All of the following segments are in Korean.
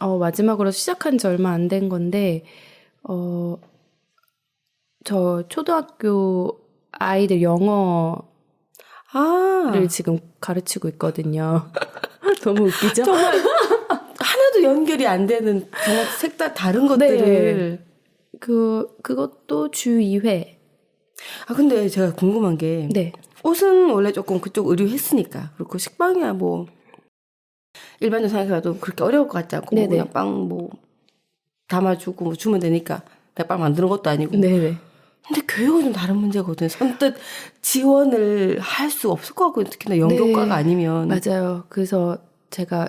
마지막으로 시작한 지 얼마 안 된 건데, 저 초등학교 아이들 영어를 지금 가르치고 있거든요. 너무 웃기죠? 정말 하나도 연결이 안 되는 정말 색깔 다른 것들을. 네. 그것도 주 2회. 근데 제가 궁금한 게. 네. 옷은 원래 조금 그쪽 의류 했으니까. 그리고 식빵이야 뭐. 일반적으로 생각해봐도 그렇게 어려울 것 같지 않고. 뭐 그냥 빵 뭐 담아주고 뭐 주면 되니까. 내가 빵 만드는 것도 아니고. 네네. 근데 교육은 좀 다른 문제거든요. 선뜻 지원을 할 수 없을 것 같거든요. 특히나 영어과가 아니면. 맞아요. 그래서 제가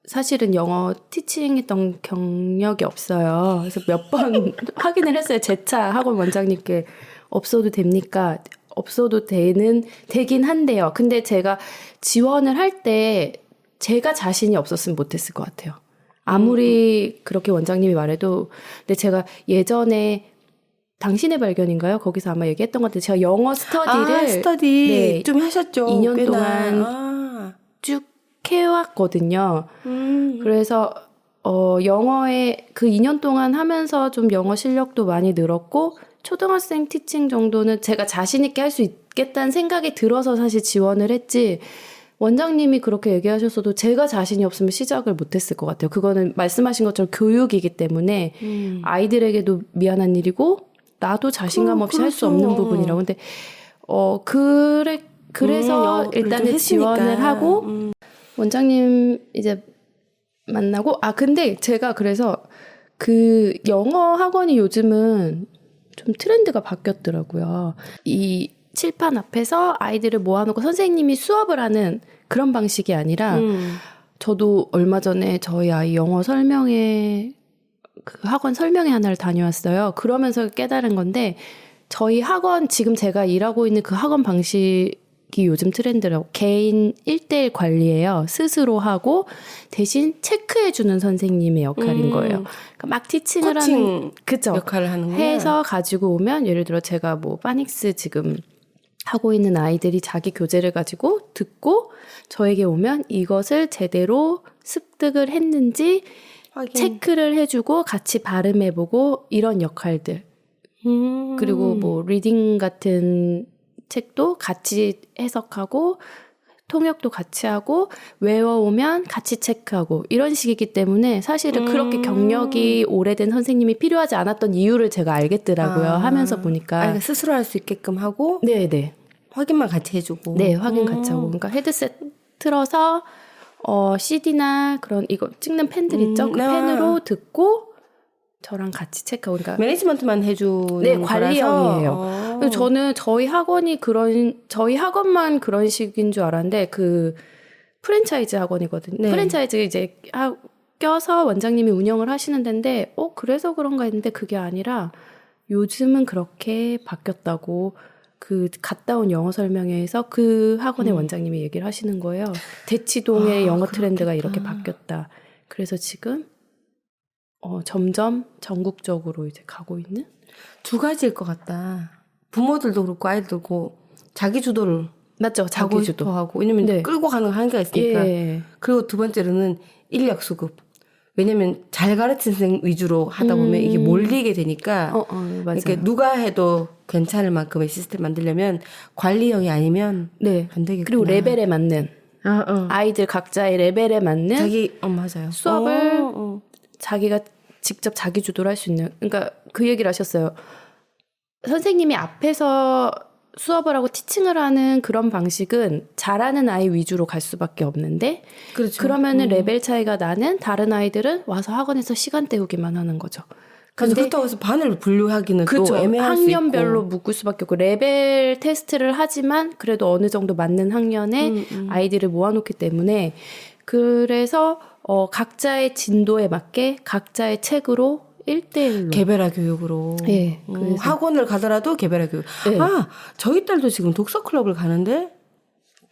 사실은 영어 티칭했던 경력이 없어요. 그래서 몇 번 확인을 했어요. 제 차 학원 원장님께 없어도 됩니까? 없어도 되긴 한데요. 근데 제가 지원을 할 때 제가 자신이 없었으면 못했을 것 같아요. 아무리 그렇게 원장님이 말해도. 근데 제가 예전에 당신의 발견인가요? 거기서 아마 얘기했던 것 같아요. 제가 영어 스터디 좀 하셨죠. 2년 동안 쭉 해왔거든요. 그래서 영어에 그 2년 동안 하면서 좀 영어 실력도 많이 늘었고 초등학생 티칭 정도는 제가 자신 있게 할 수 있겠다는 생각이 들어서 사실 지원을 했지, 원장님이 그렇게 얘기하셨어도 제가 자신이 없으면 시작을 못했을 것 같아요. 그거는 말씀하신 것처럼 교육이기 때문에 아이들에게도 미안한 일이고 나도 자신감 없이 할 수 없는 부분이라고. 근데 그래서 일단은 지원을 하고 원장님 이제 만나고. 근데 제가 그래서 그 영어 학원이 요즘은 좀 트렌드가 바뀌었더라고요. 이 칠판 앞에서 아이들을 모아놓고 선생님이 수업을 하는 그런 방식이 아니라 저도 얼마 전에 저희 아이 영어 설명회 그 학원 설명회 하나를 다녀왔어요. 그러면서 깨달은 건데, 저희 학원 지금 제가 일하고 있는 그 학원 방식이 요즘 트렌드라고. 개인 1대1 관리예요. 스스로 하고 대신 체크해주는 선생님의 역할인 거예요. 그러니까 막 티칭을 하는 그쵸? 역할을 하는 거예요. 해서 가지고 오면, 예를 들어 제가 뭐 파닉스 지금 하고 있는 아이들이 자기 교재를 가지고 듣고 저에게 오면 이것을 제대로 습득을 했는지 체크를 해주고 같이 발음해보고 이런 역할들. 그리고 뭐 리딩 같은 책도 같이 해석하고 통역도 같이 하고 외워오면 같이 체크하고 이런 식이기 때문에 사실은 그렇게 경력이 오래된 선생님이 필요하지 않았던 이유를 제가 알겠더라고요. 하면서 보니까. 그러니까 스스로 할 수 있게끔 하고 네네. 확인만 같이 해주고. 네, 확인 같이 하고. 그러니까 헤드셋 틀어서 CD나 그런 이거 찍는 팬들 있죠? 그 펜으로 듣고 저랑 같이 체크하고. 그러니까 매니지먼트만 해주는 네, 관리형이에요. 거라서. 저는 저희 학원만 그런 식인 줄 알았는데 그 프랜차이즈 학원이거든요. 네. 프랜차이즈 이제 껴서 원장님이 운영을 하시는 데인데 그래서 그런가 했는데 그게 아니라 요즘은 그렇게 바뀌었다고. 그 갔다 온 영어 설명회에서 그 학원의 원장님이 얘기를 하시는 거예요. 대치동의 영어 트렌드가 이렇게 바뀌었다. 그래서 지금 점점 전국적으로 이제 가고 있는? 두 가지일 것 같다. 부모들도 그렇고 아이들도 그렇고 자기 주도를 맞죠. 자기 주도 하고. 왜냐면 끌고 가는 한계가 있으니까. 예. 그리고 두 번째로는 인력 수급. 왜냐면 잘 가르친 선생 위주로 하다 보면 이게 몰리게 되니까. 맞아요. 그러니까 누가 해도 괜찮을 만큼의 시스템 만들려면 관리형이 아니면 안 되겠구나. 그리고 레벨에 맞는 아이들 각자의 레벨에 맞는 맞아요. 수업을 자기가 직접 자기 주도를 할 수 있는. 그러니까 그 얘기를 하셨어요. 선생님이 앞에서 수업을 하고 티칭을 하는 그런 방식은 잘하는 아이 위주로 갈 수밖에 없는데, 그렇죠. 그러면은 레벨 차이가 나는 다른 아이들은 와서 학원에서 시간 때우기만 하는 거죠. 근데 그렇다고 해서 반을 분류하기는 또 애매할 수 있고. 학년별로 묶을 수밖에 없고, 레벨 테스트를 하지만 그래도 어느 정도 맞는 학년에 아이들을 모아놓기 때문에, 그래서 각자의 진도에 맞게 각자의 책으로 1대1로 개별화 교육으로. 네, 학원을 가더라도 개별화 교육. 네. 저희 딸도 지금 독서 클럽을 가는데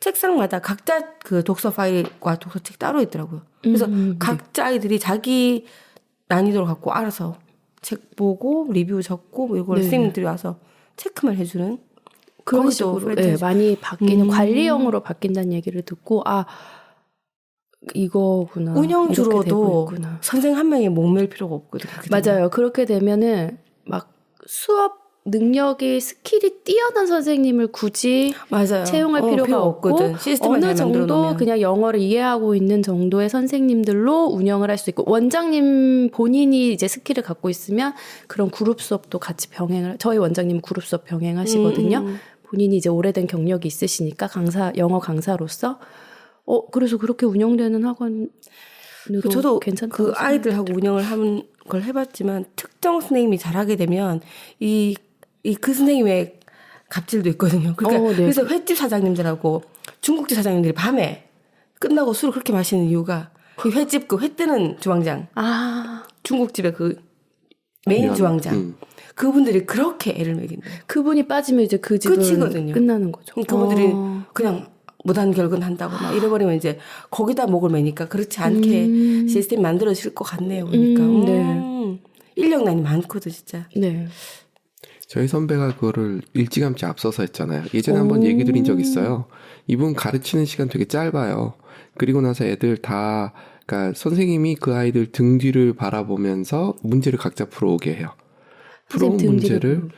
책상마다 각자 그 독서 파일과 독서책 따로 있더라고요. 그래서 각자 아이들이 자기 난이도를 갖고 알아서 책 보고 리뷰 적고 뭐 이걸 선생님들이 와서 체크만 해주는 그런 식으로 많이 바뀌는 관리형으로 바뀐다는 얘기를 듣고 이거구나. 운영주로도 선생 한 명이 목맬 필요가 없거든요. 맞아요. 그렇게 되면은 막 수업 능력이 스킬이 뛰어난 선생님을 굳이 맞아요. 채용할 필요가 없고 어느 정도 그냥 영어를 이해하고 있는 정도의 선생님들로 운영을 할 수 있고 원장님 본인이 이제 스킬을 갖고 있으면 그런 그룹 수업도 같이 병행을 저희 원장님은 그룹 수업 병행하시거든요. 본인이 이제 오래된 경력이 있으시니까 영어 강사로서 그래서 그렇게 운영되는 학원으로 저도 괜찮다고 그 아이들하고 운영을 하는 걸 해봤지만 특정 선생님이 잘하게 되면 그 선생님의 갑질도 있거든요. 그러니까 네. 그래서 횟집 사장님들하고 중국집 사장님들이 밤에 끝나고 술을 그렇게 마시는 이유가 그 횟집 회 뜨는 주방장, 중국집의 그 메인 주방장 그분들이 그렇게 애를 먹인대요. 그분이 빠지면 이제 그 집은 끝이거든요. 끝나는 거죠. 그분들이 그냥 무단 결근한다거나 이래버리면 이제 거기다 목을 매니까 그렇지 않게 시스템이 만들어질 것 같네요. 그러니까 네. 인력난이 많거든 진짜. 네. 저희 선배가 그거를 일찌감치 앞서서 했잖아요. 예전에 한번 얘기 드린 적 있어요. 이분 가르치는 시간 되게 짧아요. 그리고 나서 애들 다 그러니까 선생님이 그 아이들 등 뒤를 바라보면서 문제를 각자 풀어오게 해요. 풀어온 문제를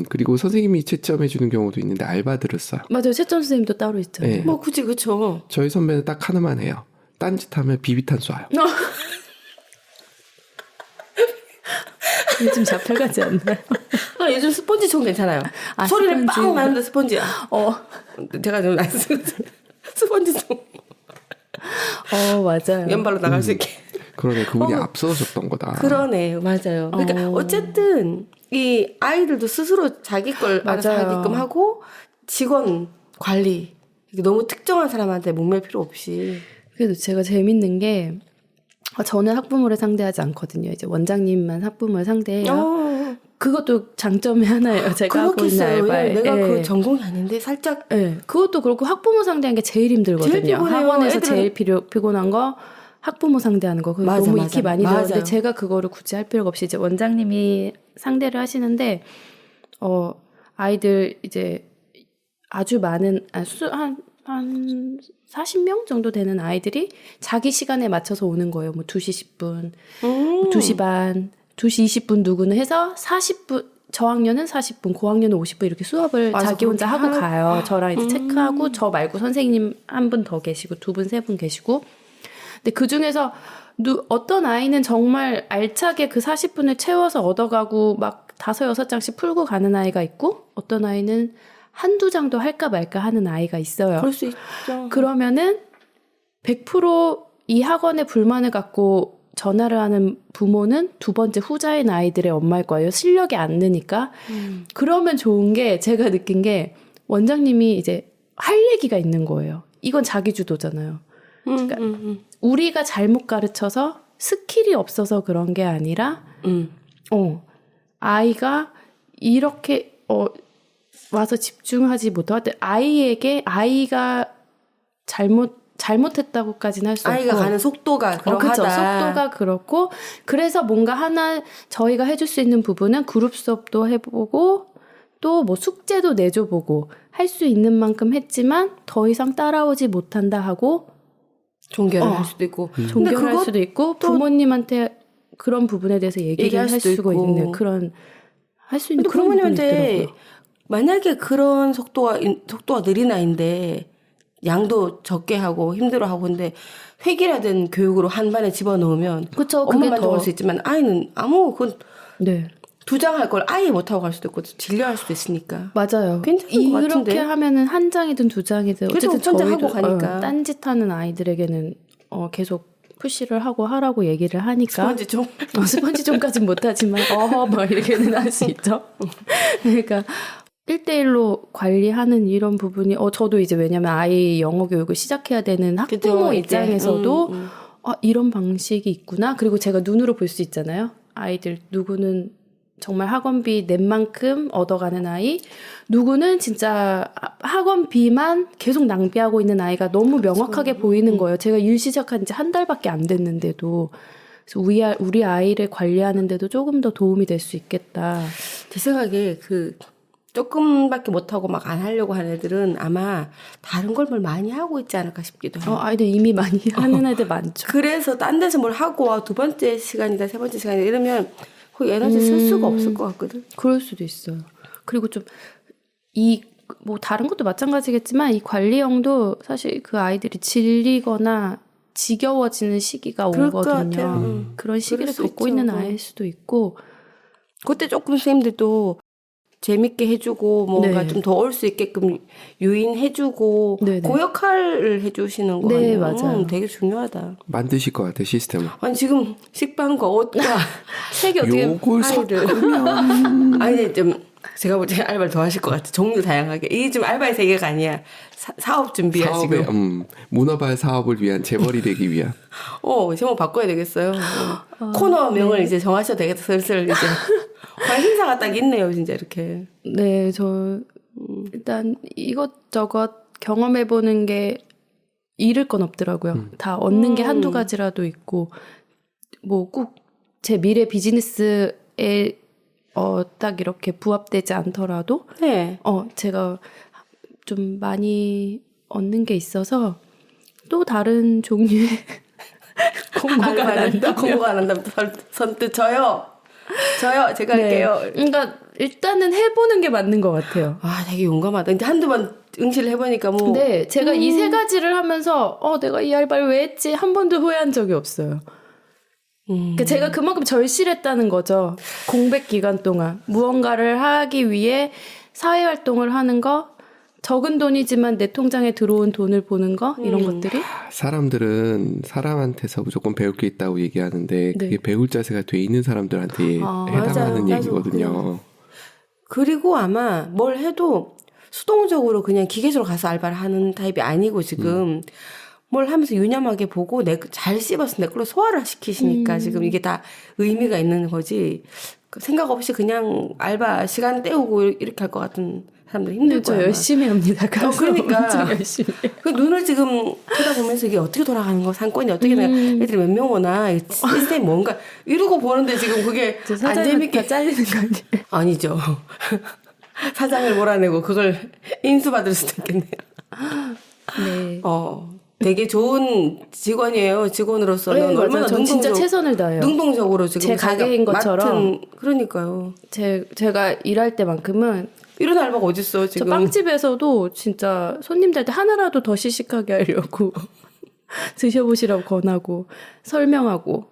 그리고 선생님이 채점해 주는 경우도 있는데 알바들을 써요. 맞아요. 채점 선생님도 따로 있잖아요. 네. 뭐 굳이 그렇죠. 저희 선배는 딱 하나만 해요. 딴짓하면 비비탄 쏴요. 요즘 자팔같지 않나요? 요즘 스펀지 총 괜찮아요. 소리를 빵 나는데 스펀지야. 제가 좀 안 쓰거든. 스펀지 총. 맞아요. 왼발로 나갈 수 있게. 그러네. 그분이 앞서셨던 거다. 그러네. 맞아요. 그러니까 어쨌든 이 아이들도 스스로 자기 걸 알아서 하게끔 하고 직원 관리 너무 특정한 사람한테 목맬 필요 없이. 그래도 제가 재밌는 게 저는 학부모를 상대하지 않거든요. 이제 원장님만 학부모를 상대해요. 그것도 장점이 하나예요. 제가 하고 있는 알바에. 내가 그 전공이 아닌데 살짝. 네. 그것도 그렇고 학부모 상대하는 게 제일 힘들거든요. 학원에서 제일 피곤한 거 학부모 상대하는 거. 너무 익히 많이 들었는데 제가 그거를 굳이 할 필요가 없이 이제 원장님이 상대를 하시는데 아이들 이제 아주 많은 한 40명 정도 되는 아이들이 자기 시간에 맞춰서 오는 거예요. 뭐 2시 10분, 2시 반, 2시 20분 누구는 해서 40분, 저학년은 40분, 고학년은 50분 이렇게 수업을 자기 혼자 하고 가요. 저랑 이제 체크하고 저 말고 선생님 한 분 더 계시고 2분, 3분 계시고. 근데 그 중에서 어떤 아이는 정말 알차게 그 40분을 채워서 얻어가고 막 5, 6장씩 풀고 가는 아이가 있고 어떤 아이는 한두 장도 할까 말까 하는 아이가 있어요. 그럴 수 있죠. 그러면은 100% 이 학원에 불만을 갖고 전화를 하는 부모는 두 번째 후자인 아이들의 엄마일 거예요. 실력이 안 느니까. 그러면 좋은 게 제가 느낀 게 원장님이 이제 할 얘기가 있는 거예요. 이건 자기 주도잖아요. 그러니까 우리가 잘못 가르쳐서 스킬이 없어서 그런 게 아니라 아이가 이렇게 와서 집중하지 못하고 아이가 잘못했다고까지는 할 수 없고 아이가 가는 속도가 그렇죠. 속도가 그렇고 그래서 뭔가 하나 저희가 해줄 수 있는 부분은 그룹 수업도 해보고 또 뭐 숙제도 내줘보고 할 수 있는 만큼 했지만 더 이상 따라오지 못한다 하고 종결을 할 수도 있고 종결을 할 수도 있고 부모님한테 그런 부분에 대해서 얘기를 할 수가 있는 그런 할 수 있는 그런 부분이 있더라고요. 만약에 그런 속도가 느린 아이인데 양도 적게 하고 힘들어하고 근데 획일화된 교육으로 한 반에 집어넣으면 엄마 만족할 수 있지만 아이는 그건 2장 할 걸 아예 못하고 갈 수도 있고 질려할 수도 있으니까. 맞아요. 괜찮은 것 같은데. 이렇게 하면은 한 장이든 2장이든 어쨌든 저희도 하고 가니까. 딴짓하는 아이들에게는 계속 푸시를 하라고 얘기를 하니까 스펀지 좀 스펀지 좀까진 못하지만 막 이렇게는 할 수 있죠. 그러니까 1대1로 관리하는 이런 부분이 저도 이제 왜냐면 아이 영어 교육을 시작해야 되는 학부모 입장에서도 이런 방식이 있구나. 그리고 제가 눈으로 볼 수 있잖아요. 아이들 누구는 정말 학원비 낸 만큼 얻어가는 아이, 누구는 진짜 학원비만 계속 낭비하고 있는 아이가 너무 명확하게 보이는 거예요. 제가 일 시작한 지 한 달밖에 안 됐는데도. 그래서 우리 아이를 관리하는 데도 조금 더 도움이 될 수 있겠다. 제 생각에 조금밖에 못하고 막 안 하려고 하는 애들은 아마 다른 걸 뭘 많이 하고 있지 않을까 싶기도 해요. 아이들 이미 많이 하는 애들 많죠. 그래서 딴 데서 뭘 하고 두 번째 시간이다, 세 번째 시간이다 이러면 그 에너지 쓸 수가 없을 것 같거든. 그럴 수도 있어요. 그리고 좀 뭐 다른 것도 마찬가지겠지만 이 관리형도 사실 그 아이들이 질리거나 지겨워지는 시기가 오거든요. 그런 시기를 겪고 있는 아이일 수도 있고 그때 조금 선생님들도 재밌게 해주고 뭔가 네. 좀 더 올 수 있게끔 유인해주고 네네. 그 역할을 해주시는 거 네, 같아요. 맞아요. 되게 중요하다. 만드실 것 같아 시스템을. 아니 지금 식빵과 옷과 색이 어떻게 요걸 아이들 아니 좀 제가 볼 때 알바를 더 하실 것 같아. 종류 다양하게. 이게 좀 알바의 세계가 아니야. 사업 준비하시고. 사업에 문어발 사업을 위한 재벌이 되기 위한. 제목 바꿔야 되겠어요. 코너명을 이제 정하셔도 되겠다. 슬슬 이제 관심사가 딱 있네요, 진짜 이렇게. 네, 저 일단 이것저것 경험해보는 게 잃을 건 없더라고요. 다 얻는 게 한두 가지라도 있고 뭐 꼭 제 미래 비즈니스에 딱 이렇게 부합되지 않더라도 네. 제가 좀 많이 얻는 게 있어서 또 다른 종류의 공부가 안 한다. 공부가 안 한다면 선뜻 저요, 제가 네. 할게요. 그러니까 일단은 해보는 게 맞는 것 같아요. 되게 용감하다. 근데 한두 번 응시를 해보니까 뭐. 네, 제가 이 세 가지를 하면서 내가 이 알바를 왜 했지 한 번도 후회한 적이 없어요. 그러니까 제가 그만큼 절실했다는 거죠. 공백 기간 동안 무언가를 하기 위해 사회활동을 하는 거, 적은 돈이지만 내 통장에 들어온 돈을 보는 거 이런 것들이. 사람들은 사람한테서 무조건 배울 게 있다고 얘기하는데 그게 네. 배울 자세가 돼 있는 사람들한테 해당하는 맞아요. 얘기거든요. 그리고 아마 뭘 해도 수동적으로 그냥 기계적으로 가서 알바를 하는 타입이 아니고 지금 뭘 하면서 유념하게 보고 잘 씹어서 내 걸로 소화를 시키시니까 지금 이게 다 의미가 있는 거지. 생각 없이 그냥 알바 시간 때우고 이렇게 할 것 같은 사람들 힘들 저 거야. 열심히 합니다. 그러니까 엄청 열심히. 그 눈을 지금 쳐다보면서 이게 어떻게 돌아가는 거, 상권이 어떻게 애들이 몇 명 오나, 시스템이 뭔가 이러고 보는데 지금 그게 안 재밌게 다 잘리는 거 아니에요? 아니죠. 사장을 몰아내고 그걸 인수받을 수도 있겠네요. 네. 되게 좋은 직원이에요. 직원으로서는 네, 얼마나 전 진짜 최선을 다해요. 능동적으로 지금 제 가게인 것처럼. 그러니까요. 제가 일할 때만큼은 이런 알바가 어딨어 지금. 저 빵집에서도 진짜 손님들한테 하나라도 더 시식하게 하려고 드셔보시라고 권하고 설명하고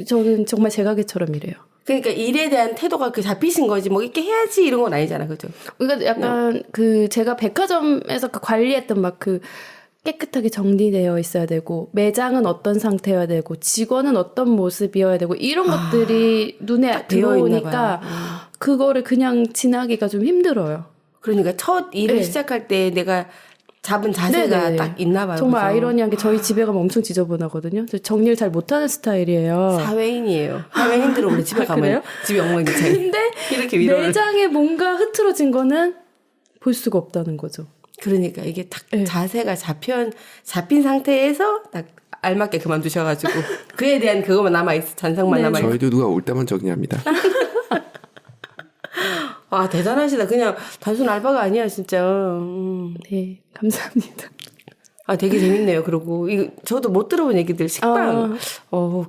저는 정말 제 가게처럼 일해요. 그러니까 일에 대한 태도가 잡히신 거지 뭐 이렇게 해야지 이런 건 아니잖아, 그죠? 그러니까 약간 제가 백화점에서 관리했던 막 깨끗하게 정리되어 있어야 되고 매장은 어떤 상태여야 되고 직원은 어떤 모습이어야 되고 이런 것들이 눈에 들어오니까 그거를 그냥 지나기가 좀 힘들어요. 그러니까 첫 일을 시작할 때 내가 잡은 자세가 네네. 딱 있나 봐요. 정말 그래서. 아이러니한 게 저희 집에 가면 엄청 지저분하거든요. 저 정리를 잘 못하는 스타일이에요. 사회인이에요. 사회인들은 원래 집에 가면 그래요? 집에 엉망진창. 근데 이렇게 위로를. 매장에 뭔가 흐트러진 거는 볼 수가 없다는 거죠. 그러니까 이게 딱 자세가 잡힌 상태에서 딱 알맞게 그만두셔가지고 그에 대한 그것만 남아있어. 잔상만 남아있어. 저희도 누가 올 때만 정리합니다. 대단하시다. 그냥 단순 알바가 아니야 진짜. 네, 감사합니다. 되게 재밌네요. 그리고 저도 못 들어본 얘기들 식빵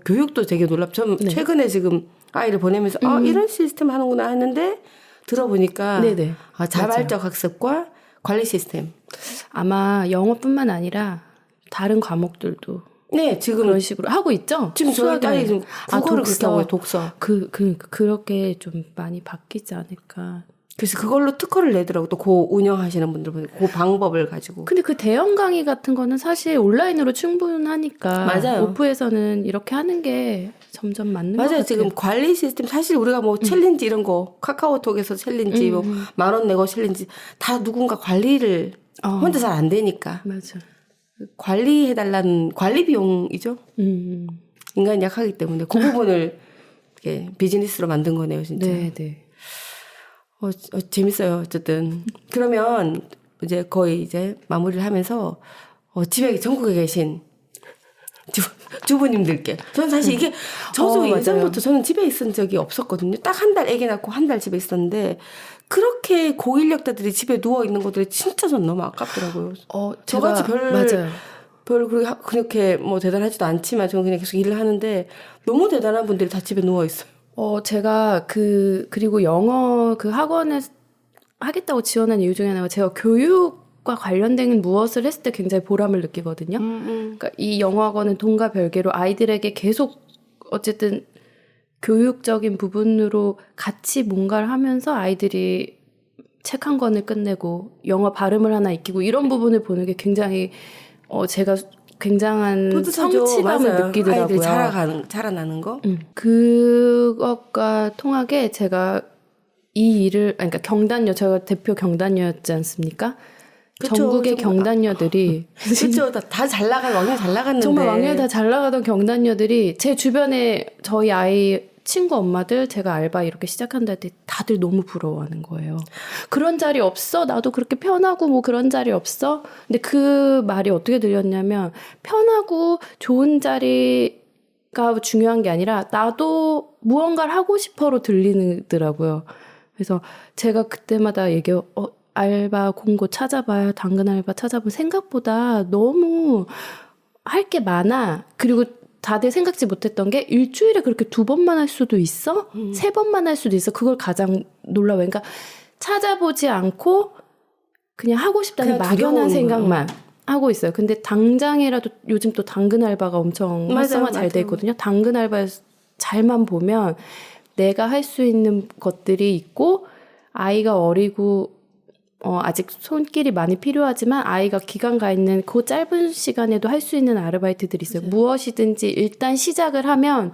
교육도 되게 놀랍죠. 최근에 지금 아이를 보내면서 이런 시스템 하는구나 했는데 들어보니까 네네. 자발적 학습과 관리 시스템. 아마 영어뿐만 아니라 다른 과목들도 네, 지금 그런 식으로 하고 있죠. 지금 저희 딸이 지금 국어를 그렇게 하고 독서. 그렇게 좀 많이 바뀌지 않을까. 그래서 그걸로 특허를 내더라고. 또 그 운영하시는 분들 보니까 그 방법을 가지고. 근데 그 대형 강의 같은 거는 사실 온라인으로 충분하니까. 맞아요. 오프에서는 이렇게 하는 게 점점 맞는 것 같아요. 지금 관리 시스템 사실 우리가 뭐 챌린지 이런 거 카카오톡에서 챌린지 뭐 10,000원 내고 챌린지 다 누군가 관리를 혼자 잘 안 되니까. 맞아. 관리해달라는 관리 비용이죠. 인간이 약하기 때문에 그 부분을 이렇게 비즈니스로 만든 거네요, 진짜. 네. 재밌어요, 어쨌든. 그러면 거의 마무리를 하면서 집에 전국에 계신 주부님들께. 저는 사실 이게 저도 맞아요. 예전부터 저는 집에 있은 적이 없었거든요. 딱 한 달 아기 낳고 한 달 집에 있었는데 그렇게 고인력자들이 집에 누워 있는 것들이 진짜 전 너무 아깝더라고요. 저같이 맞아요. 별 그렇게 뭐 대단하지도 않지만 저는 그냥 계속 일을 하는데 너무 대단한 분들이 다 집에 누워 있어요. 제가 그리고 영어 그 학원에 하겠다고 지원한 이유 중에 하나가 제가 교육과 관련된 무엇을 했을 때 굉장히 보람을 느끼거든요. 그러니까 이 영어 학원은 돈과 별개로 아이들에게 계속 어쨌든 교육적인 부분으로 같이 뭔가를 하면서 아이들이 책 한 권을 끝내고 영어 발음을 하나 익히고 이런 부분을 보는 게 굉장히 제가 굉장한 뿌듯하죠. 성취감을 맞아요. 느끼더라고요. 아이들이 자라나는 거. 그것과 통하게 제가 이 일을 그러니까 경단녀 제가 대표 경단녀였지 않습니까? 그쵸, 전국의 정말. 경단녀들이 그렇죠. 다 잘 나간 왕년 잘 나갔는데 정말 왕년에 다 잘 나가던 경단녀들이 제 주변에 저희 아이 친구 엄마들 제가 알바 이렇게 시작한다 할 때 다들 너무 부러워하는 거예요. 그런 자리 없어? 나도 그렇게 편하고 뭐 그런 자리 없어? 근데 그 말이 어떻게 들렸냐면 편하고 좋은 자리가 중요한 게 아니라 나도 무언가를 하고 싶어로 들리더라고요. 그래서 제가 그때마다 알바 공고 찾아봐요. 당근 알바 찾아보면 생각보다 너무 할 게 많아. 그리고 다들 생각지 못했던 게 일주일에 그렇게 2번만 할 수도 있어? 3번만 할 수도 있어? 그걸 가장 놀라워요. 그러니까 찾아보지 않고 그냥 하고 싶다는 막연한 생각만 하고 있어요. 근데 당장이라도 요즘 또 당근 알바가 엄청 활성화 잘 돼 있거든요. 당근 알바에서 잘만 보면 내가 할 수 있는 것들이 있고 아이가 어리고 아직 손길이 많이 필요하지만 아이가 기간 가 있는 그 짧은 시간에도 할 수 있는 아르바이트들이 있어요. 맞아요. 무엇이든지 일단 시작을 하면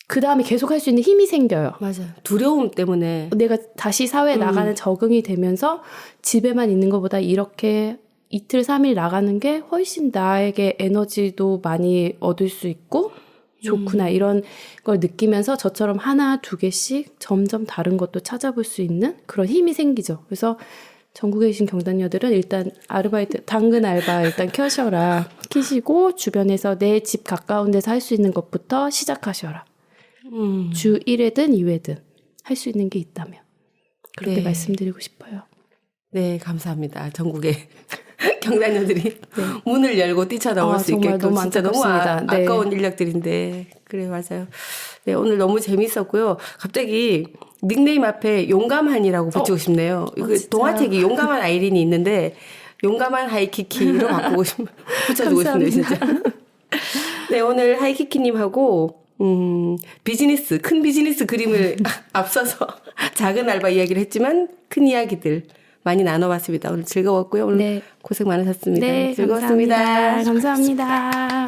그 다음에 계속 할 수 있는 힘이 생겨요. 맞아요. 두려움 때문에 내가 다시 사회에 나가는 적응이 되면서 집에만 있는 것보다 이렇게 이틀 3일 나가는 게 훨씬 나에게 에너지도 많이 얻을 수 있고 좋구나 이런 걸 느끼면서 저처럼 하나 두 개씩 점점 다른 것도 찾아볼 수 있는 그런 힘이 생기죠. 그래서 전국에 계신 경단녀들은 일단 아르바이트 당근 알바 일단 키시고 주변에서 내 집 가까운 데서 할 수 있는 것부터 시작하셔라. 주 1회든 2회든 할 수 있는 게 있다면 그렇게 말씀드리고 싶어요. 네, 감사합니다. 전국에 경단녀들이 문을 열고 뛰쳐나올 수 있게끔 너무 진짜 너무 아까운 인력들인데 그래 맞아요. 네, 오늘 너무 재밌었고요. 갑자기 닉네임 앞에 용감한이라고 붙이고 싶네요. 동화책이 용감한 아이린이 있는데 용감한 하이키키로 바꾸고 붙여주고 싶네요. 진짜. 네, 오늘 하이키키님하고 큰 비즈니스 그림을 앞서서 작은 알바 이야기를 했지만 큰 이야기들 많이 나눠봤습니다. 오늘 즐거웠고요. 오늘 고생 많으셨습니다. 네, 즐거웠습니다. 감사합니다.